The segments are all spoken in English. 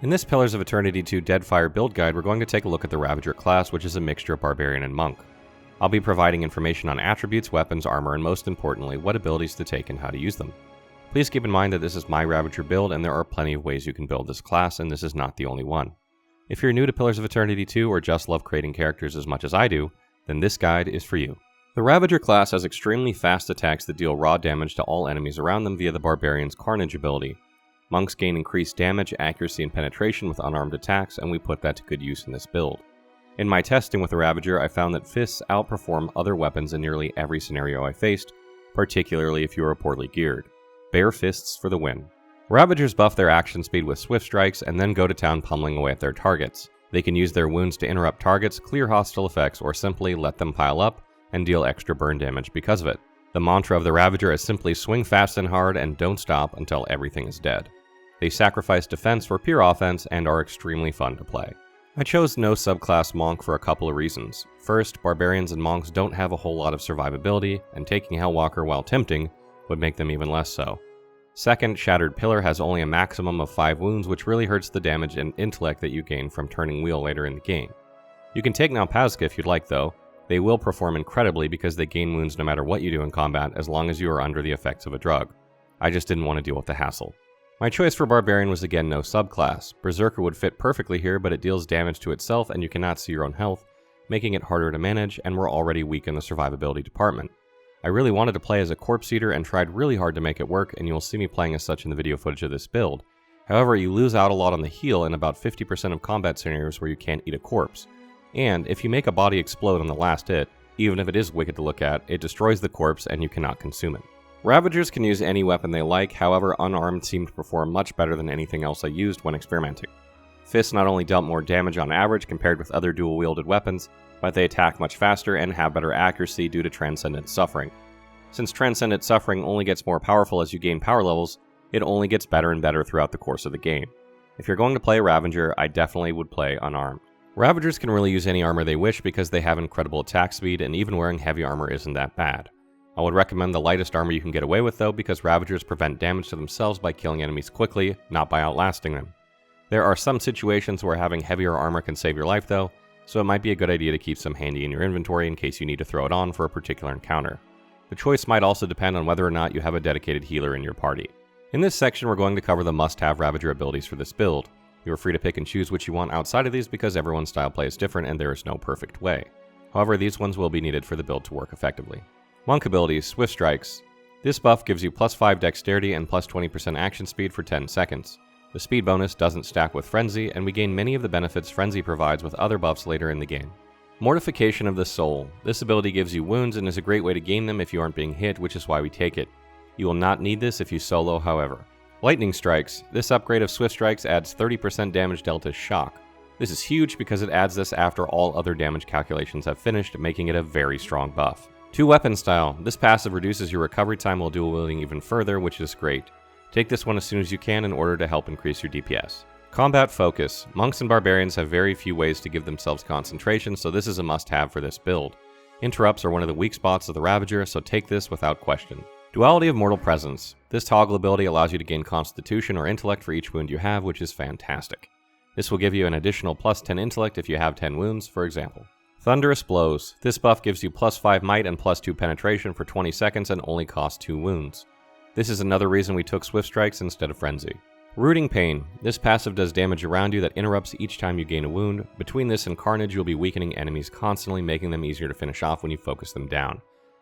In this Pillars of Eternity 2 Deadfire build guide, we're going to take a look at the Ravager class, which is a mixture of Barbarian and Monk. I'll be providing information on attributes, weapons, armor, and most importantly, what abilities to take and how to use them. Please keep in mind that this is my Ravager build, and there are plenty of ways you can build this class, and this is not the only one. If you're new to Pillars of Eternity 2 or just love creating characters as much as I do, then this guide is for you. The Ravager class has extremely fast attacks that deal raw damage to all enemies around them via the Barbarian's Carnage ability. Monks gain increased damage, accuracy, and penetration with unarmed attacks, and we put that to good use in this build. In my testing with the Ravager, I found that fists outperform other weapons in nearly every scenario I faced, particularly if you are poorly geared. Bare fists for the win. Ravagers buff their action speed with swift strikes and then go to town pummeling away at their targets. They can use their wounds to interrupt targets, clear hostile effects, or simply let them pile up and deal extra burn damage because of it. The mantra of the Ravager is simply swing fast and hard and don't stop until everything is dead. They sacrifice defense for pure offense and are extremely fun to play. I chose no subclass Monk for a couple of reasons. First, Barbarians and Monks don't have a whole lot of survivability, and taking Hellwalker while tempting would make them even less so. Second, Shattered Pillar has only a maximum of 5 wounds, which really hurts the damage and intellect that you gain from turning wheel later in the game. You can take Nalpazka if you'd like though. They will perform incredibly because they gain wounds no matter what you do in combat as long as you are under the effects of a drug. I just didn't want to deal with the hassle. My choice for Barbarian was again no subclass. Berserker would fit perfectly here, but it deals damage to itself and you cannot see your own health, making it harder to manage, and we're already weak in the survivability department. I really wanted to play as a corpse eater and tried really hard to make it work, and you'll see me playing as such in the video footage of this build. However, you lose out a lot on the heal in about 50% of combat scenarios where you can't eat a corpse. And if you make a body explode on the last hit, even if it is wicked to look at, it destroys the corpse and you cannot consume it. Ravagers can use any weapon they like, however unarmed seem to perform much better than anything else I used when experimenting. Fists not only dealt more damage on average compared with other dual-wielded weapons, but they attack much faster and have better accuracy due to Transcendent Suffering. Since Transcendent Suffering only gets more powerful as you gain power levels, it only gets better and better throughout the course of the game. If you're going to play Ravager, I definitely would play unarmed. Ravagers can really use any armor they wish because they have incredible attack speed, and even wearing heavy armor isn't that bad. I would recommend the lightest armor you can get away with though, because Ravagers prevent damage to themselves by killing enemies quickly, not by outlasting them. There are some situations where having heavier armor can save your life though, so it might be a good idea to keep some handy in your inventory in case you need to throw it on for a particular encounter. The choice might also depend on whether or not you have a dedicated healer in your party. In this section we're going to cover the must-have Ravager abilities for this build. You are free to pick and choose what you want outside of these because everyone's style play is different and there is no perfect way. However, these ones will be needed for the build to work effectively. Monk abilities, Swift Strikes. This buff gives you plus 5 dexterity and plus 20% action speed for 10 seconds. The speed bonus doesn't stack with Frenzy, and we gain many of the benefits Frenzy provides with other buffs later in the game. Mortification of the Soul. This ability gives you wounds and is a great way to gain them if you aren't being hit, which is why we take it. You will not need this if you solo, however. Lightning Strikes. This upgrade of Swift Strikes adds 30% damage dealt as shock. This is huge because it adds this after all other damage calculations have finished, making it a very strong buff. 2 Weapon Style. This passive reduces your recovery time while dual wielding even further, which is great. Take this one as soon as you can in order to help increase your DPS. Combat Focus. Monks and Barbarians have very few ways to give themselves concentration, so this is a must-have for this build. Interrupts are one of the weak spots of the Ravager, so take this without question. Duality of Mortal Presence. This toggle ability allows you to gain Constitution or Intellect for each wound you have, which is fantastic. This will give you an additional plus 10 Intellect if you have 10 wounds, for example. Thunderous Blows. This buff gives you plus 5 might and plus 2 penetration for 20 seconds and only costs 2 wounds. This is another reason we took Swift Strikes instead of Frenzy. Rooting Pain. This passive does damage around you that interrupts each time you gain a wound. Between this and Carnage, you'll be weakening enemies constantly, making them easier to finish off when you focus them down.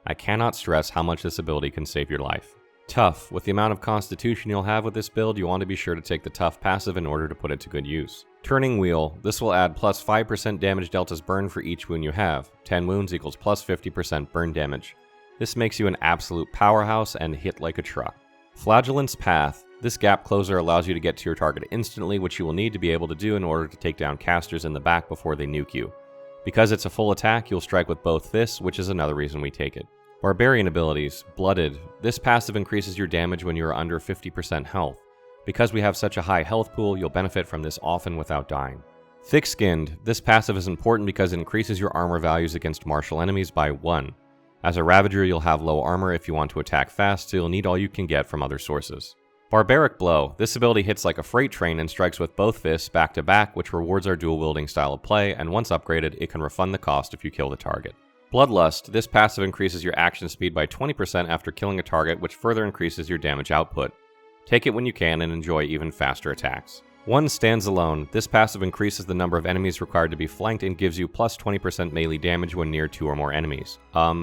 I cannot stress how much this ability can save your life. Tough. With the amount of Constitution you'll have with this build, you want to be sure to take the Tough passive in order to put it to good use. Turning Wheel. This will add plus 5% damage dealt as burn for each wound you have. 10 wounds equals plus 50% burn damage. This makes you an absolute powerhouse and hit like a truck. Flagellant's Path. This gap closer allows you to get to your target instantly, which you will need to be able to do in order to take down casters in the back before they nuke you. Because it's a full attack, you'll strike with both fists, which is another reason we take it. Barbarian Abilities. Blooded. This passive increases your damage when you are under 50% health. Because we have such a high health pool, you'll benefit from this often without dying. Thick-Skinned. This passive is important because it increases your armor values against martial enemies by 1. As a Ravager, you'll have low armor if you want to attack fast, so you'll need all you can get from other sources. Barbaric Blow. This ability hits like a freight train and strikes with both fists back to back, which rewards our dual wielding style of play, and once upgraded, it can refund the cost if you kill the target. Bloodlust. This passive increases your action speed by 20% after killing a target, which further increases your damage output. Take it when you can and enjoy even faster attacks. One Stands Alone. This passive increases the number of enemies required to be flanked and gives you plus 20% melee damage when near 2 or more enemies.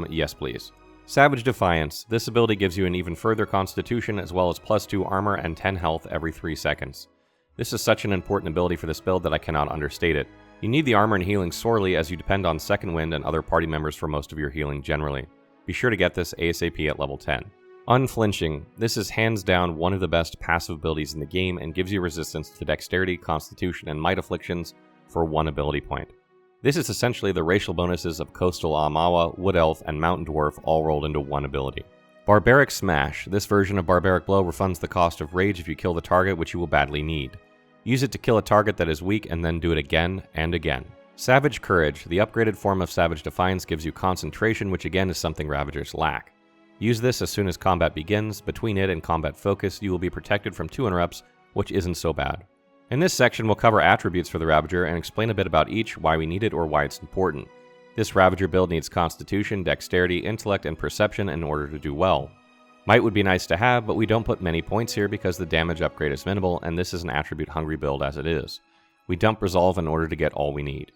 Yes please. Savage Defiance. This ability gives you an even further constitution as well as plus 2 armor and 10 health every 3 seconds. This is such an important ability for this build that I cannot understate it. You need the armor and healing sorely as you depend on Second Wind and other party members for most of your healing generally. Be sure to get this ASAP at level 10. Unflinching. This is hands down one of the best passive abilities in the game and gives you resistance to Dexterity, Constitution, and Might afflictions for 1 ability point. This is essentially the racial bonuses of Coastal Amawa, Wood Elf, and Mountain Dwarf all rolled into 1 ability. Barbaric Smash. This version of Barbaric Blow refunds the cost of Rage if you kill the target, which you will badly need. Use it to kill a target that is weak and then do it again and again. Savage Courage. The upgraded form of Savage Defiance gives you concentration, which again is something Ravagers lack. Use this as soon as combat begins. Between it and combat focus, you will be protected from 2 interrupts, which isn't so bad. In this section, we'll cover attributes for the Ravager and explain a bit about each, why we need it, or why it's important. This Ravager build needs Constitution, Dexterity, Intellect, and Perception in order to do well. Might would be nice to have, but we don't put many points here because the damage upgrade is minimal, and this is an attribute-hungry build as it is. We dump Resolve in order to get all we need.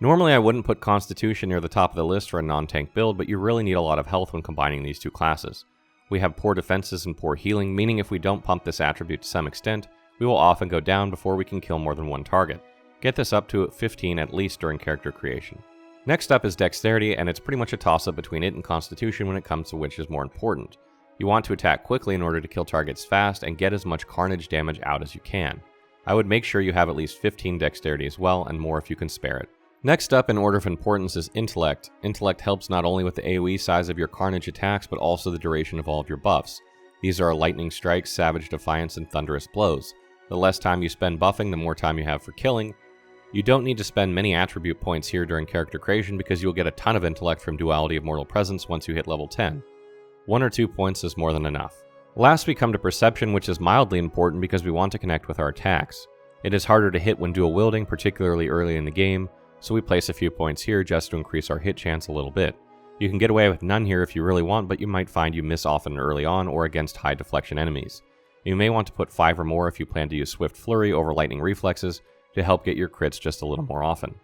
Normally I wouldn't put Constitution near the top of the list for a non-tank build, but you really need a lot of health when combining these 2 classes. We have poor defenses and poor healing, meaning if we don't pump this attribute to some extent, we will often go down before we can kill more than 1 target. Get this up to 15 at least during character creation. Next up is Dexterity, and it's pretty much a toss-up between it and Constitution when it comes to which is more important. You want to attack quickly in order to kill targets fast and get as much carnage damage out as you can. I would make sure you have at least 15 Dexterity as well, and more if you can spare it. Next up in order of importance is Intellect. Intellect helps not only with the AoE size of your carnage attacks, but also the duration of all of your buffs. These are Lightning Strikes, Savage Defiance, and Thunderous Blows. The less time you spend buffing, the more time you have for killing. You don't need to spend many attribute points here during character creation because you'll get a ton of intellect from Duality of Mortal Presence once you hit level 10. 1 or 2 points is more than enough. Last we come to Perception, which is mildly important because we want to connect with our attacks. It is harder to hit when dual wielding, particularly early in the game, so we place a few points here just to increase our hit chance a little bit. You can get away with none here if you really want, but you might find you miss often early on or against high deflection enemies. You may want to put 5 or more if you plan to use Swift Flurry over Lightning Reflexes to help get your crits just a little more often.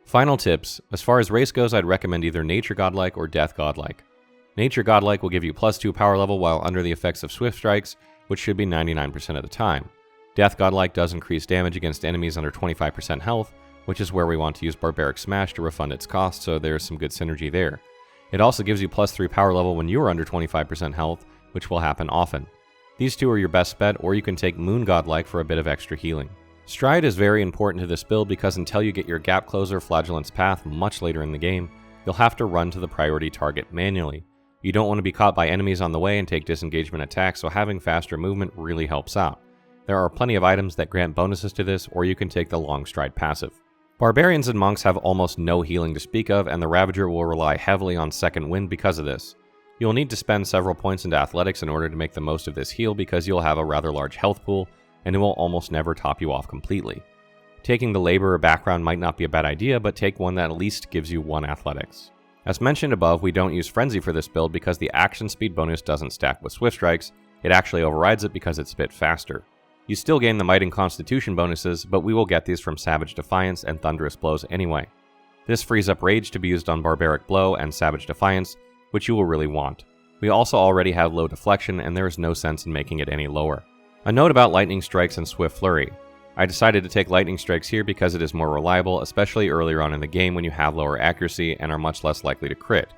Final tips. As far as race goes, I'd recommend either Nature Godlike or Death Godlike. Nature Godlike will give you plus 2 power level while under the effects of Swift Strikes, which should be 99% of the time. Death Godlike does increase damage against enemies under 25% health, which is where we want to use Barbaric Smash to refund its cost, so there's some good synergy there. It also gives you plus 3 power level when you are under 25% health, which will happen often. These 2 are your best bet, or you can take Moon Godlike for a bit of extra healing. Stride is very important to this build because until you get your Gap Closer Flagellant's Path much later in the game, you'll have to run to the priority target manually. You don't want to be caught by enemies on the way and take disengagement attacks, so having faster movement really helps out. There are plenty of items that grant bonuses to this, or you can take the Long Stride passive. Barbarians and monks have almost no healing to speak of, and the Ravager will rely heavily on Second Wind because of this. You'll need to spend several points into athletics in order to make the most of this heal because you'll have a rather large health pool, and it will almost never top you off completely. Taking the Laborer background might not be a bad idea, but take one that at least gives you 1 athletics. As mentioned above, we don't use Frenzy for this build because the action speed bonus doesn't stack with Swift Strikes, it actually overrides it because it's a bit faster. You still gain the Might and Constitution bonuses, but we will get these from Savage Defiance and Thunderous Blows anyway. This frees up Rage to be used on Barbaric Blow and Savage Defiance, which you will really want. We also already have low deflection, and there is no sense in making it any lower. A note about Lightning Strikes and Swift Flurry. I decided to take Lightning Strikes here because it is more reliable, especially earlier on in the game when you have lower accuracy and are much less likely to crit.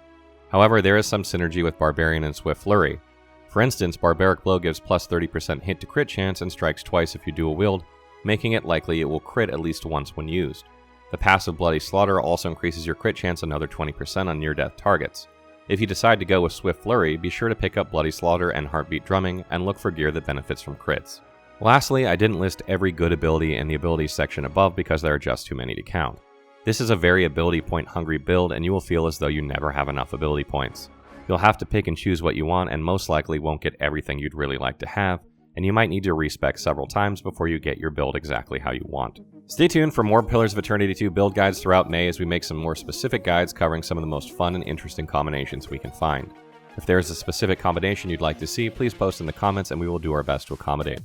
However, there is some synergy with Barbarian and Swift Flurry. For instance, Barbaric Blow gives plus 30% hit to crit chance and strikes twice if you dual wield, making it likely it will crit at least once when used. The passive Bloody Slaughter also increases your crit chance another 20% on near-death targets. If you decide to go with Swift Flurry, be sure to pick up Bloody Slaughter and Heartbeat Drumming, and look for gear that benefits from crits. Lastly, I didn't list every good ability in the abilities section above because there are just too many to count. This is a very ability point hungry build, and you will feel as though you never have enough ability points. You'll have to pick and choose what you want, and most likely won't get everything you'd really like to have, and you might need to respec several times before you get your build exactly how you want. Stay tuned for more Pillars of Eternity 2 build guides throughout May as we make some more specific guides covering some of the most fun and interesting combinations we can find. If there is a specific combination you'd like to see, please post in the comments and we will do our best to accommodate.